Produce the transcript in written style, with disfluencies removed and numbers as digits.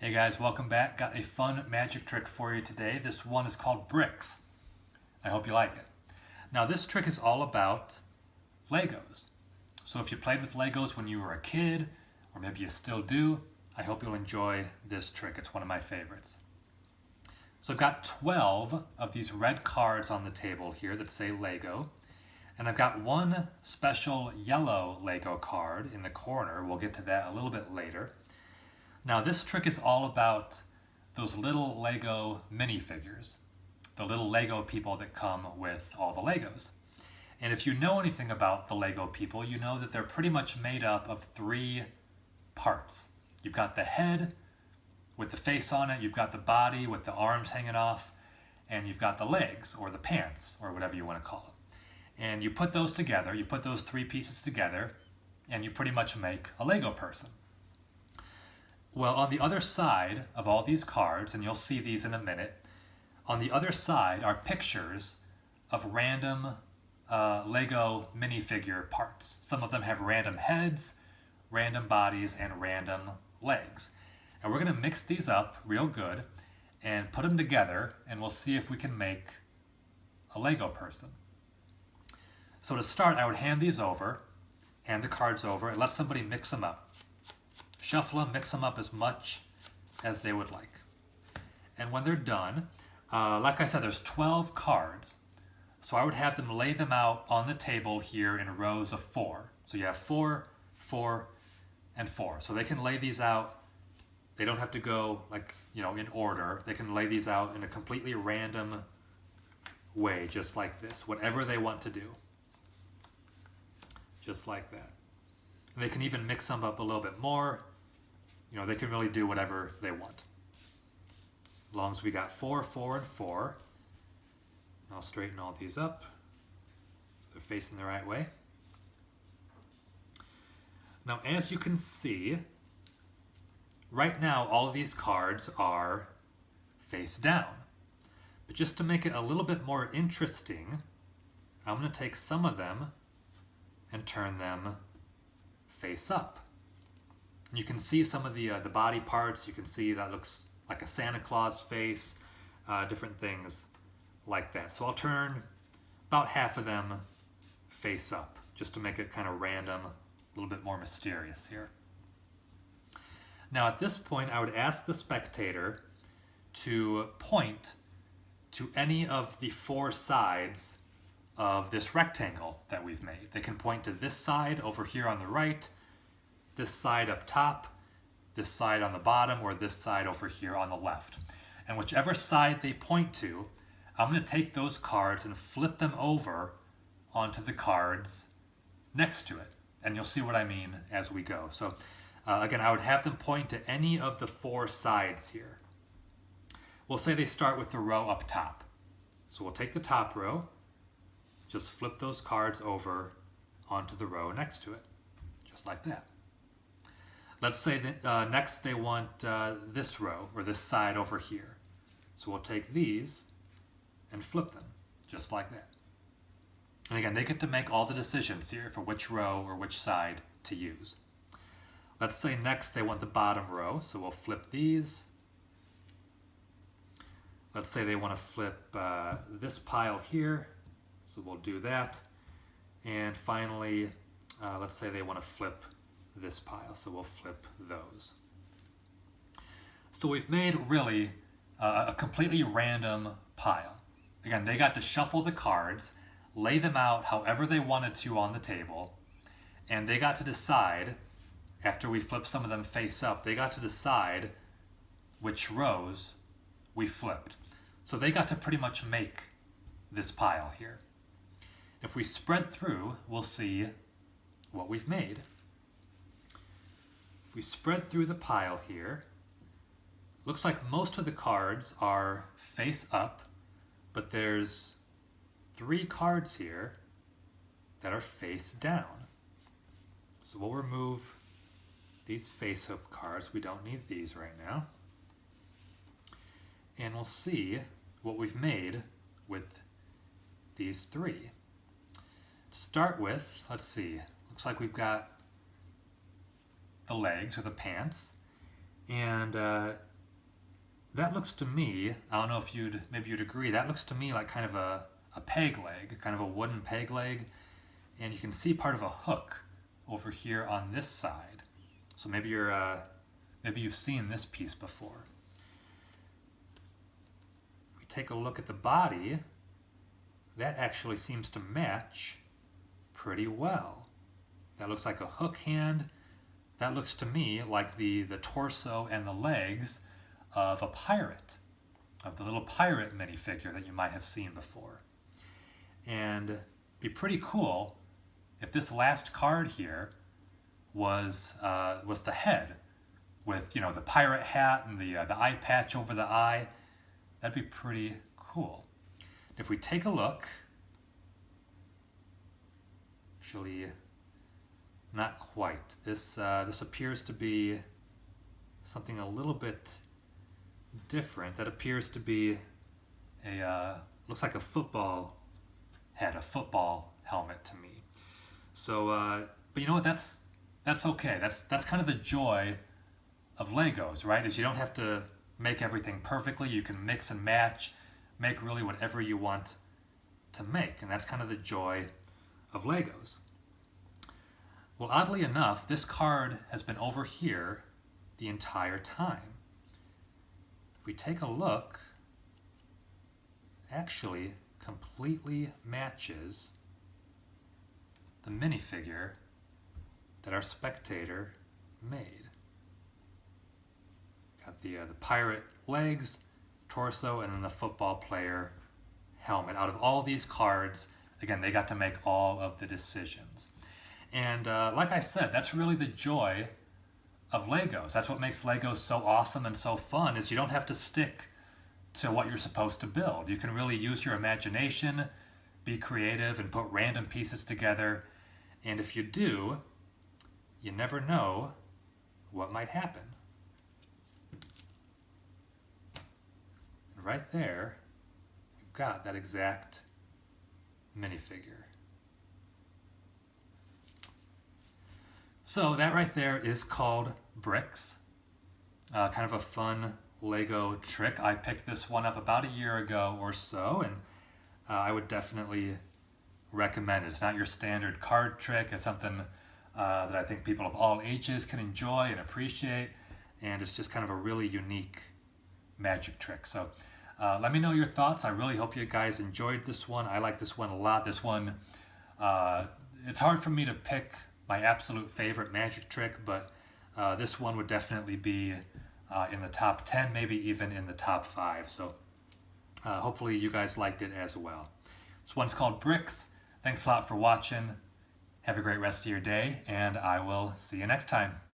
Hey guys, welcome back. Got a fun magic trick for you today. This one is called Brix. I hope you like it. Now this trick is all about Legos. So if you played with Legos when you were a kid, or maybe you still do, I hope you'll enjoy this trick. It's one of my favorites. So I've got 12 of these red cards on the table here that say Lego. And I've got one special yellow Lego card in the corner. We'll get to that a little bit later. Now this trick is all about those little Lego minifigures, the little Lego people that come with all the Legos. And if you know anything about the Lego people, you know that they're pretty much made up of three parts. You've got the head with the face on it, you've got the body with the arms hanging off, and you've got the legs or the pants or whatever you want to call it. And you put those together, you put those three pieces together, and you pretty much make a Lego person. Well, on the other side of all these cards, and you'll see these in a minute, on the other side are pictures of random Lego minifigure parts. Some of them have random heads, random bodies, and random legs. And we're going to mix these up real good and put them together, and we'll see if we can make a Lego person. So to start, I would hand the cards over, and let somebody mix them up. Shuffle them, mix them up as much as they would like. And when they're done, like I said, there's 12 cards. So I would have them lay them out on the table here in rows of 4. So you have 4, 4, and 4. So they can lay these out. They don't have to go in order. They can lay these out in a completely random way, just like this, whatever they want to do. Just like that. And they can even mix them up a little bit more. They can really do whatever they want. As long as we got 4, 4, and 4. I'll straighten all these up. They're facing the right way. Now, as you can see, right now all of these cards are face down. But just to make it a little bit more interesting, I'm going to take some of them and turn them face up. You can see some of the body parts. You can see that looks like a Santa Claus face, different things like that. So I'll turn about half of them face up, just to make it kind of random, a little bit more mysterious here. Now at this point, I would ask the spectator to point to any of the 4 sides of this rectangle that we've made. They can point to this side over here on the right, this side up top, this side on the bottom, or this side over here on the left. And whichever side they point to, I'm going to take those cards and flip them over onto the cards next to it. And you'll see what I mean as we go. So again, I would have them point to any of the 4 sides here. We'll say they start with the row up top. So we'll take the top row, just flip those cards over onto the row next to it, just like that. Let's say that next they want this row, or this side over here. So we'll take these and flip them, just like that. And again, they get to make all the decisions here for which row or which side to use. Let's say next they want the bottom row, so we'll flip these. Let's say they want to flip this pile here, so we'll do that. And finally, let's say they want to flip this pile, so we'll flip those. So we've made really a completely random pile. Again, they got to shuffle the cards, lay them out however they wanted to on the table, and they got to decide, after we flip some of them face up, they got to decide which rows we flipped. So they got to pretty much make this pile here. If we spread through, we'll see what we've made. If we spread through the pile here, looks like most of the cards are face up, but there's 3 cards here that are face down. So we'll remove these face up cards. We don't need these right now. And we'll see what we've made with these 3. To start with, let's see, looks like we've got the legs or the pants, and that looks to me, I don't know if maybe you'd agree, that looks to me like kind of a peg leg, kind of a wooden peg leg. And you can see part of a hook over here on this side. So maybe maybe you've seen this piece before. If we take a look at the body, that actually seems to match pretty well. That looks like a hook hand. That looks to me like the torso and the legs of a pirate, of the little pirate minifigure that you might have seen before. And it'd be pretty cool if this last card here was the head with, you know, the pirate hat and the eye patch over the eye. That'd be pretty cool. If we take a look, actually, not quite. This appears to be something a little bit different. That appears to be looks like a football head, a football helmet to me. So, but you know what? That's okay. That's kind of the joy of Legos, right? Is you don't have to make everything perfectly. You can mix and match, make really whatever you want to make, and that's kind of the joy of Legos. Well, oddly enough, this card has been over here the entire time. If we take a look, actually completely matches the minifigure that our Spectator made. Got the pirate legs, torso, and then the football player helmet. Out of all these cards, again, they got to make all of the decisions. And like I said, that's really the joy of Legos. That's what makes Legos so awesome and so fun, is you don't have to stick to what you're supposed to build. You can really use your imagination, be creative, and put random pieces together. And if you do, you never know what might happen. And right there, we've got that exact minifigure. So that right there is called Brix. Kind of a fun Lego trick. I picked this one up about a year ago or so, and I would definitely recommend it. It's not your standard card trick. It's something that I think people of all ages can enjoy and appreciate, and it's just kind of a really unique magic trick. So let me know your thoughts. I really hope you guys enjoyed this one. I like this one a lot. This one, it's hard for me to pick my absolute favorite magic trick, but this one would definitely be in the top 10, maybe even in the top 5. So hopefully you guys liked it as well. This one's called Brix. Thanks a lot for watching. Have a great rest of your day, and I will see you next time.